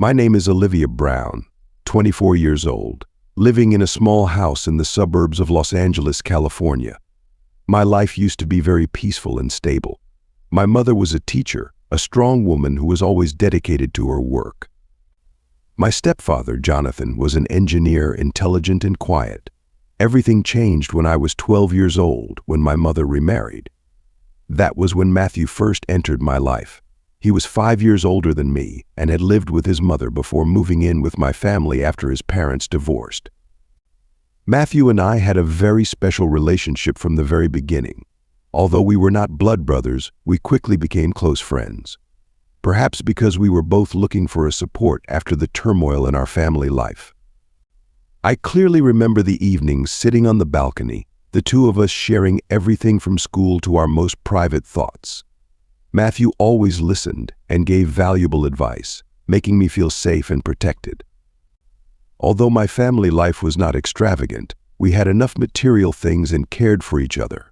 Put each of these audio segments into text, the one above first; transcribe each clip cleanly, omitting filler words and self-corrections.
My name is Olivia Brown, 24 years old, living in a small house in the suburbs of Los Angeles, California. My life used to be very peaceful and stable. My mother was a teacher, a strong woman who was always dedicated to her work. My stepfather, Jonathan, was an engineer, intelligent and quiet. Everything changed when I was 12 years old, when my mother remarried. That was when Matthew first entered my life. He was 5 years older than me and had lived with his mother before moving in with my family after his parents divorced. Matthew and I had a very special relationship from the very beginning. Although we were not blood brothers, we quickly became close friends. Perhaps because we were both looking for a support after the turmoil in our family life. I clearly remember the evenings sitting on the balcony, the two of us sharing everything from school to our most private thoughts. Matthew always listened and gave valuable advice, making me feel safe and protected. Although my family life was not extravagant, we had enough material things and cared for each other.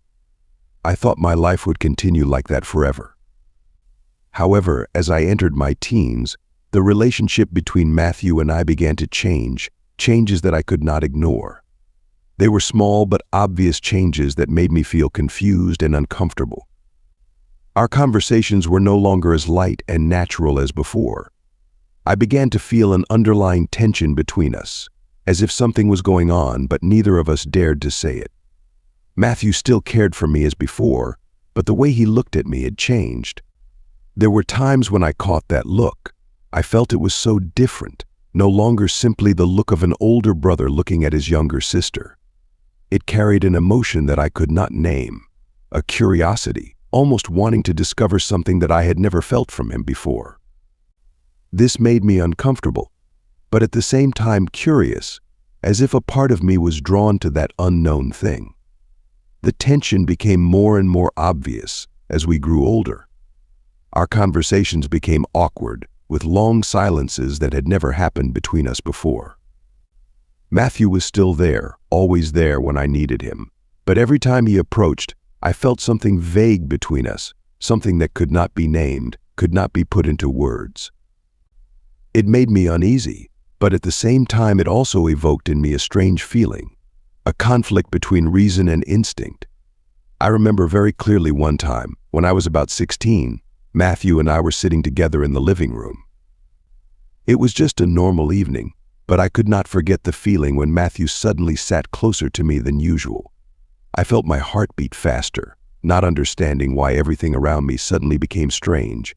I thought my life would continue like that forever. However, as I entered my teens, the relationship between Matthew and I began to change, changes that I could not ignore. They were small but obvious changes that made me feel confused and uncomfortable. Our conversations were no longer as light and natural as before. I began to feel an underlying tension between us, as if something was going on but neither of us dared to say it. Matthew still cared for me as before, but the way he looked at me had changed. There were times when I caught that look. I felt it was so different, no longer simply the look of an older brother looking at his younger sister. It carried an emotion that I could not name, a curiosity, almost wanting to discover something that I had never felt from him before. This made me uncomfortable, but at the same time curious, as if a part of me was drawn to that unknown thing. The tension became more and more obvious as we grew older. Our conversations became awkward, with long silences that had never happened between us before. Matthew was still there, always there when I needed him, but every time he approached, I felt something vague between us, something that could not be named, could not be put into words. It made me uneasy, but at the same time it also evoked in me a strange feeling, a conflict between reason and instinct. I remember very clearly one time, when I was about 16, Matthew and I were sitting together in the living room. It was just a normal evening, but I could not forget the feeling when Matthew suddenly sat closer to me than usual. I felt my heart beat faster, not understanding why everything around me suddenly became strange.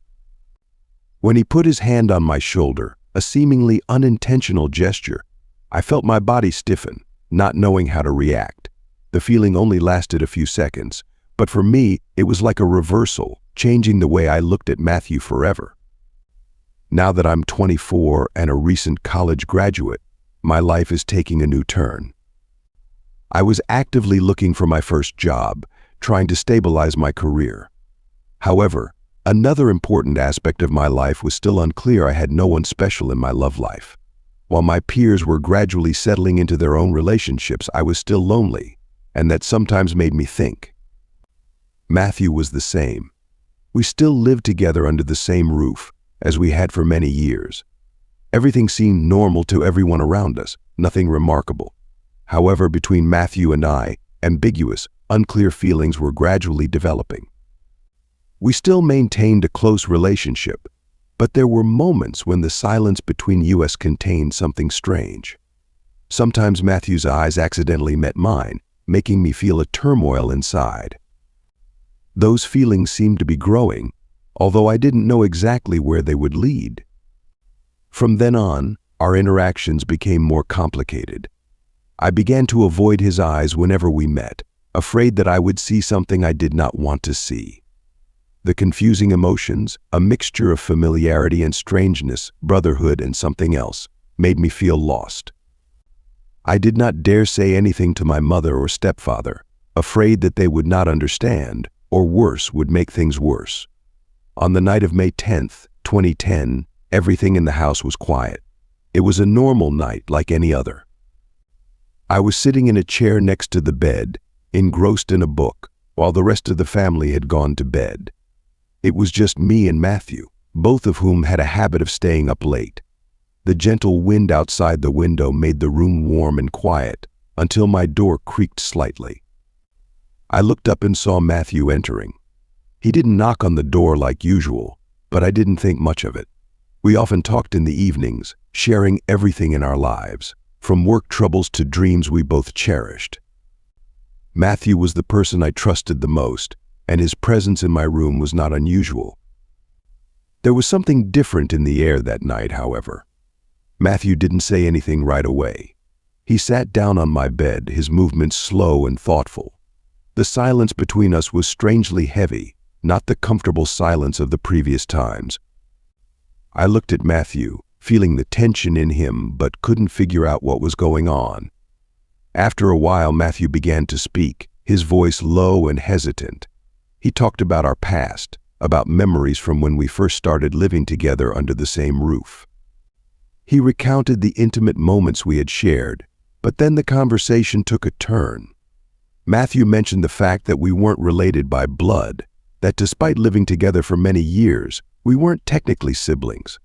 When he put his hand on my shoulder, a seemingly unintentional gesture, I felt my body stiffen, not knowing how to react. The feeling only lasted a few seconds, but for me, it was like a reversal, changing the way I looked at Matthew forever. Now that I'm 24 and a recent college graduate, my life is taking a new turn. I was actively looking for my first job, trying to stabilize my career. However, another important aspect of my life was still unclear. I had no one special in my love life. While my peers were gradually settling into their own relationships, I was still lonely, and that sometimes made me think. Matthew was the same. We still lived together under the same roof, as we had for many years. Everything seemed normal to everyone around us, nothing remarkable. However, between Matthew and I, ambiguous, unclear feelings were gradually developing. We still maintained a close relationship, but there were moments when the silence between us contained something strange. Sometimes Matthew's eyes accidentally met mine, making me feel a turmoil inside. Those feelings seemed to be growing, although I didn't know exactly where they would lead. From then on, our interactions became more complicated. I began to avoid his eyes whenever we met, afraid that I would see something I did not want to see. The confusing emotions, a mixture of familiarity and strangeness, brotherhood and something else, made me feel lost. I did not dare say anything to my mother or stepfather, afraid that they would not understand, or worse, would make things worse. On the night of May 10th, 2010, everything in the house was quiet. It was a normal night like any other. I was sitting in a chair next to the bed, engrossed in a book, while the rest of the family had gone to bed. It was just me and Matthew, both of whom had a habit of staying up late. The gentle wind outside the window made the room warm and quiet until my door creaked slightly. I looked up and saw Matthew entering. He didn't knock on the door like usual, but I didn't think much of it. We often talked in the evenings, sharing everything in our lives, from work troubles to dreams we both cherished. Matthew was the person I trusted the most, and his presence in my room was not unusual. There was something different in the air that night, however. Matthew didn't say anything right away. He sat down on my bed, his movements slow and thoughtful. The silence between us was strangely heavy, not the comfortable silence of the previous times. I looked at Matthew, feeling the tension in him, but couldn't figure out what was going on. After a while, Matthew began to speak, his voice low and hesitant. He talked about our past, about memories from when we first started living together under the same roof. He recounted the intimate moments we had shared, but then the conversation took a turn. Matthew mentioned the fact that we weren't related by blood, that despite living together for many years, we weren't technically siblings.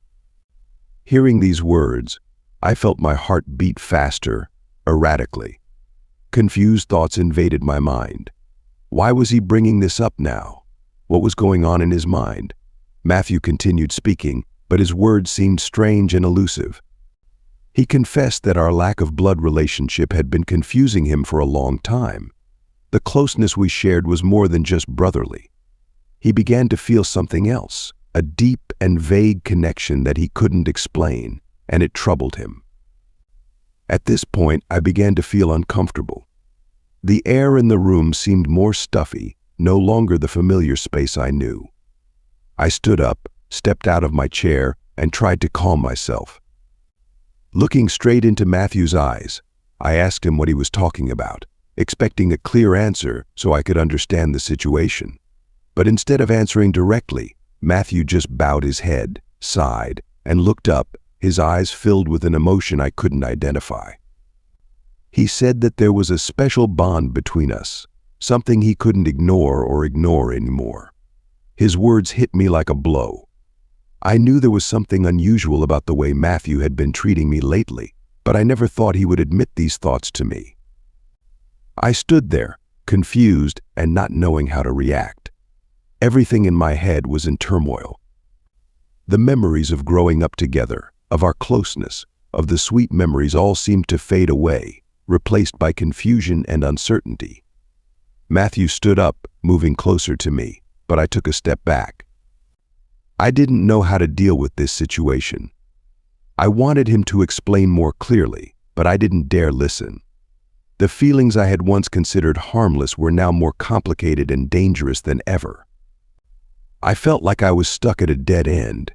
Hearing these words, I felt my heart beat faster, erratically. Confused thoughts invaded my mind. Why was he bringing this up now? What was going on in his mind? Matthew continued speaking, but his words seemed strange and elusive. He confessed that our lack of blood relationship had been confusing him for a long time. The closeness we shared was more than just brotherly. He began to feel something else, a deep and vague connection that he couldn't explain, and it troubled him. At this point, I began to feel uncomfortable. The air in the room seemed more stuffy, no longer the familiar space I knew. I stood up, stepped out of my chair, and tried to calm myself. Looking straight into Matthew's eyes, I asked him what he was talking about, expecting a clear answer so I could understand the situation. But instead of answering directly, Matthew just bowed his head, sighed, and looked up, his eyes filled with an emotion I couldn't identify. He said that there was a special bond between us, something he couldn't ignore anymore. His words hit me like a blow. I knew there was something unusual about the way Matthew had been treating me lately, but I never thought he would admit these thoughts to me. I stood there, confused and not knowing how to react. Everything in my head was in turmoil. The memories of growing up together, of our closeness, of the sweet memories all seemed to fade away, replaced by confusion and uncertainty. Matthew stood up, moving closer to me, but I took a step back. I didn't know how to deal with this situation. I wanted him to explain more clearly, but I didn't dare listen. The feelings I had once considered harmless were now more complicated and dangerous than ever. I felt like I was stuck at a dead end.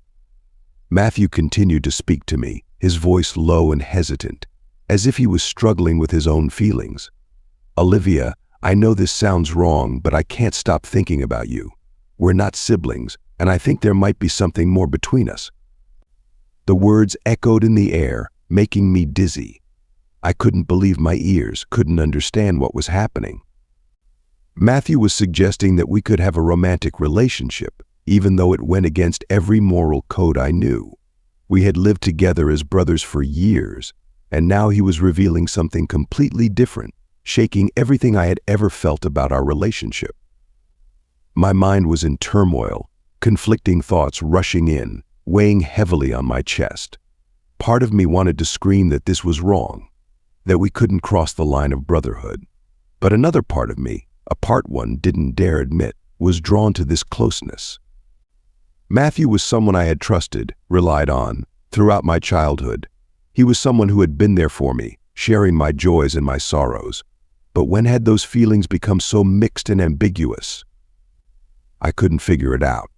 Matthew continued to speak to me, his voice low and hesitant, as if he was struggling with his own feelings. "Olivia, I know this sounds wrong, but I can't stop thinking about you. We're not siblings, and I think there might be something more between us." The words echoed in the air, making me dizzy. I couldn't believe my ears, couldn't understand what was happening. Matthew was suggesting that we could have a romantic relationship, even though it went against every moral code I knew. We had lived together as brothers for years, and now he was revealing something completely different, shaking everything I had ever felt about our relationship. My mind was in turmoil, conflicting thoughts rushing in, weighing heavily on my chest. Part of me wanted to scream that this was wrong, that we couldn't cross the line of brotherhood. But another part of me, a part one didn't dare admit, was drawn to this closeness. Matthew was someone I had trusted, relied on, throughout my childhood. He was someone who had been there for me, sharing my joys and my sorrows. But when had those feelings become so mixed and ambiguous? I couldn't figure it out.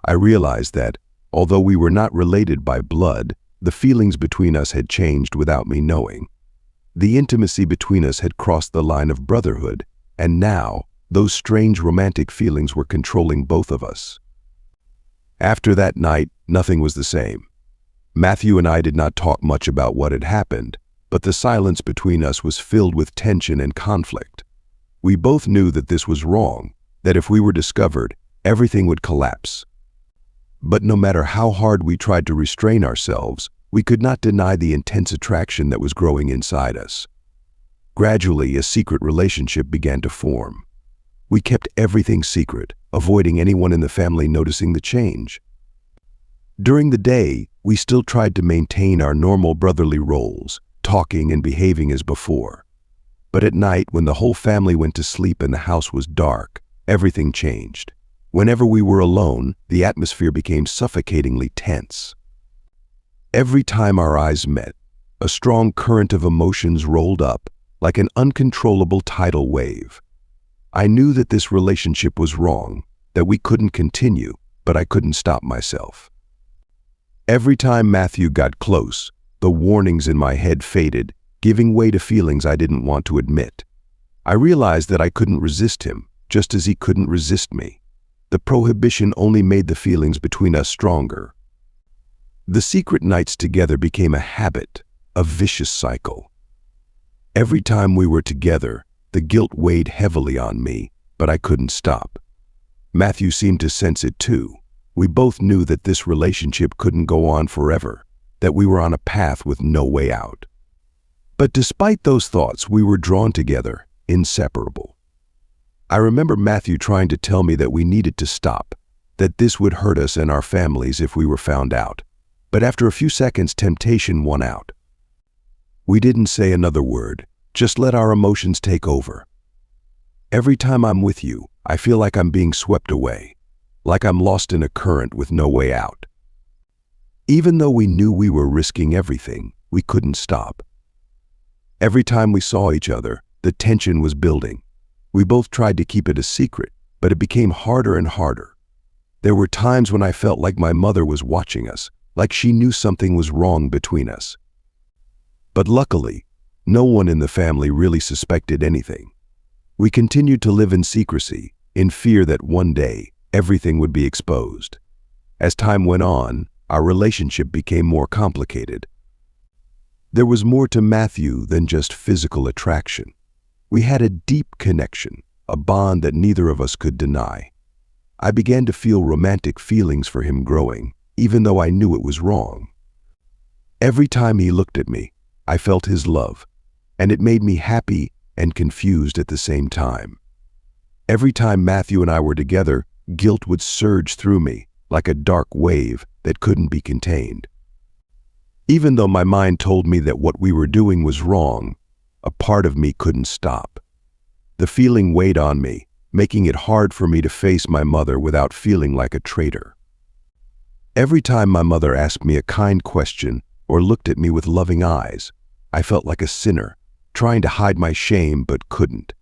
I realized that, although we were not related by blood, the feelings between us had changed without me knowing. The intimacy between us had crossed the line of brotherhood, and now, those strange romantic feelings were controlling both of us. After that night, nothing was the same. Matthew and I did not talk much about what had happened, but the silence between us was filled with tension and conflict. We both knew that this was wrong, that if we were discovered, everything would collapse. But no matter how hard we tried to restrain ourselves, We could not deny the intense attraction that was growing inside us. Gradually, a secret relationship began to form. We kept everything secret, avoiding anyone in the family noticing the change. During the day, we still tried to maintain our normal brotherly roles, talking and behaving as before. But at night, when the whole family went to sleep and the house was dark, everything changed. Whenever we were alone, the atmosphere became suffocatingly tense. Every time our eyes met, a strong current of emotions rolled up, like an uncontrollable tidal wave. I knew that this relationship was wrong, that we couldn't continue, but I couldn't stop myself. Every time Matthew got close, the warnings in my head faded, giving way to feelings I didn't want to admit. I realized that I couldn't resist him, just as he couldn't resist me. The prohibition only made the feelings between us stronger. The secret nights together became a habit, a vicious cycle. Every time we were together, the guilt weighed heavily on me, but I couldn't stop. Matthew seemed to sense it too. We both knew that this relationship couldn't go on forever, that we were on a path with no way out. But despite those thoughts, we were drawn together, inseparable. I remember Matthew trying to tell me that we needed to stop, that this would hurt us and our families if we were found out. But after a few seconds, temptation won out. We didn't say another word, just let our emotions take over. Every time I'm with you, I feel like I'm being swept away, like I'm lost in a current with no way out. Even though we knew we were risking everything, we couldn't stop. Every time we saw each other, the tension was building. We both tried to keep it a secret, but it became harder and harder. There were times when I felt like my mother was watching us, like she knew something was wrong between us. But luckily, no one in the family really suspected anything. We continued to live in secrecy, in fear that one day, everything would be exposed. As time went on, our relationship became more complicated. There was more to Matthew than just physical attraction. We had a deep connection, a bond that neither of us could deny. I began to feel romantic feelings for him growing, even though I knew it was wrong. Every time he looked at me, I felt his love, and it made me happy and confused at the same time. Every time Matthew and I were together, guilt would surge through me like a dark wave that couldn't be contained. Even though my mind told me that what we were doing was wrong, a part of me couldn't stop. The feeling weighed on me, making it hard for me to face my mother without feeling like a traitor. Every time my mother asked me a kind question or looked at me with loving eyes, I felt like a sinner, trying to hide my shame but couldn't.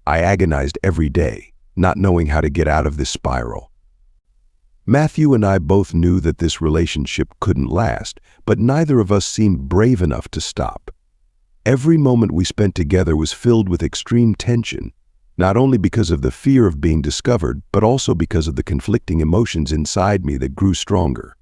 I agonized every day, not knowing how to get out of this spiral. Matthew and I both knew that this relationship couldn't last, but neither of us seemed brave enough to stop. Every moment we spent together was filled with extreme tension, not only because of the fear of being discovered, but also because of the conflicting emotions inside me that grew stronger.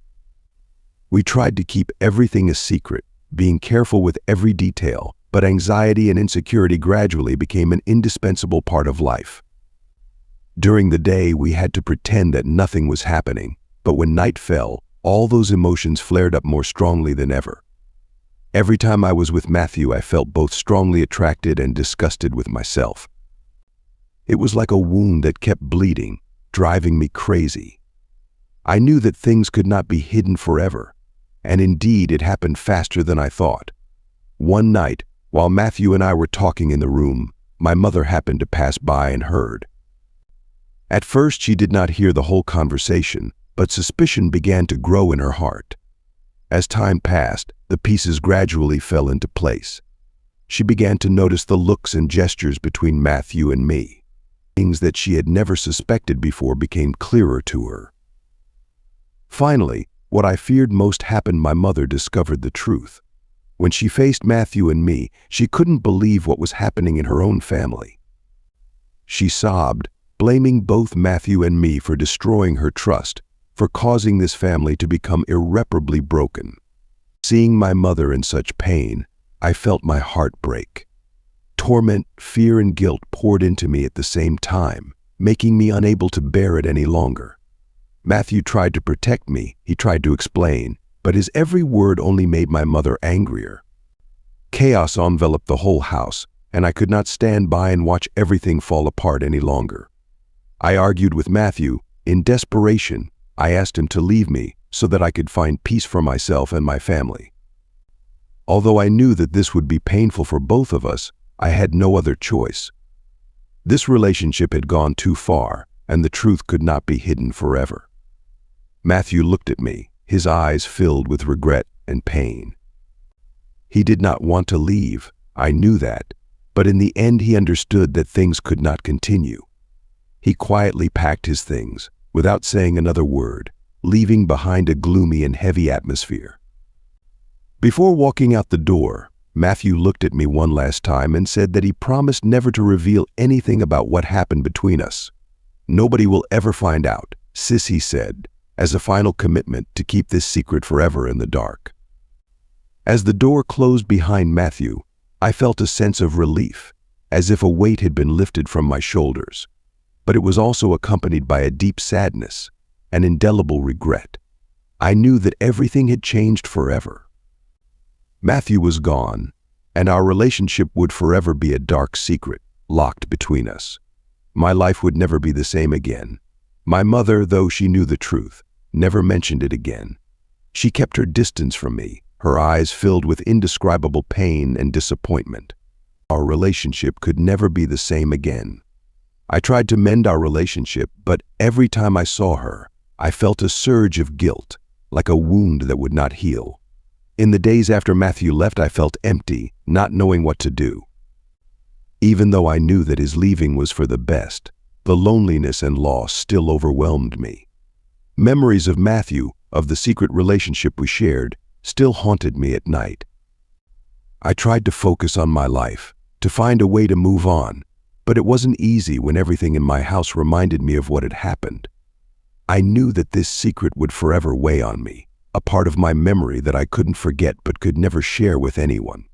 We tried to keep everything a secret, being careful with every detail, but anxiety and insecurity gradually became an indispensable part of life. During the day, we had to pretend that nothing was happening, but when night fell, all those emotions flared up more strongly than ever. Every time I was with Matthew, I felt both strongly attracted and disgusted with myself. It was like a wound that kept bleeding, driving me crazy. I knew that things could not be hidden forever, and indeed it happened faster than I thought. One night, while Matthew and I were talking in the room, my mother happened to pass by and heard. At first, she did not hear the whole conversation, but suspicion began to grow in her heart. As time passed, the pieces gradually fell into place. She began to notice the looks and gestures between Matthew and me. Things that she had never suspected before became clearer to her. Finally, what I feared most happened. My mother discovered the truth. When she faced Matthew and me, she couldn't believe what was happening in her own family. She sobbed, blaming both Matthew and me for destroying her trust, for causing this family to become irreparably broken. Seeing my mother in such pain, I felt my heart break. Torment, fear, and guilt poured into me at the same time, making me unable to bear it any longer. Matthew tried to protect me, he tried to explain, but his every word only made my mother angrier. Chaos enveloped the whole house, and I could not stand by and watch everything fall apart any longer. I argued with Matthew. In desperation, I asked him to leave me so that I could find peace for myself and my family. Although I knew that this would be painful for both of us, I had no other choice. This relationship had gone too far, and the truth could not be hidden forever. Matthew looked at me, his eyes filled with regret and pain. He did not want to leave, I knew that, but in the end he understood that things could not continue. He quietly packed his things, without saying another word, leaving behind a gloomy and heavy atmosphere. Before walking out the door, Matthew looked at me one last time and said that he promised never to reveal anything about what happened between us. "Nobody will ever find out," Sis, he said, as a final commitment to keep this secret forever in the dark. As the door closed behind Matthew, I felt a sense of relief, as if a weight had been lifted from my shoulders. But it was also accompanied by a deep sadness, an indelible regret. I knew that everything had changed forever. Matthew was gone, and our relationship would forever be a dark secret, locked between us. My life would never be the same again. My mother, though she knew the truth, never mentioned it again. She kept her distance from me, her eyes filled with indescribable pain and disappointment. Our relationship could never be the same again. I tried to mend our relationship, but every time I saw her, I felt a surge of guilt, like a wound that would not heal. In the days after Matthew left, I felt empty, not knowing what to do. Even though I knew that his leaving was for the best, the loneliness and loss still overwhelmed me. Memories of Matthew, of the secret relationship we shared, still haunted me at night. I tried to focus on my life, to find a way to move on, but it wasn't easy when everything in my house reminded me of what had happened. I knew that this secret would forever weigh on me, a part of my memory that I couldn't forget but could never share with anyone.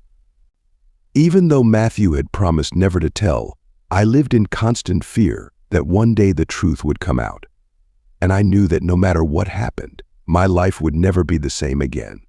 Even though Matthew had promised never to tell, I lived in constant fear that one day the truth would come out. And I knew that no matter what happened, my life would never be the same again.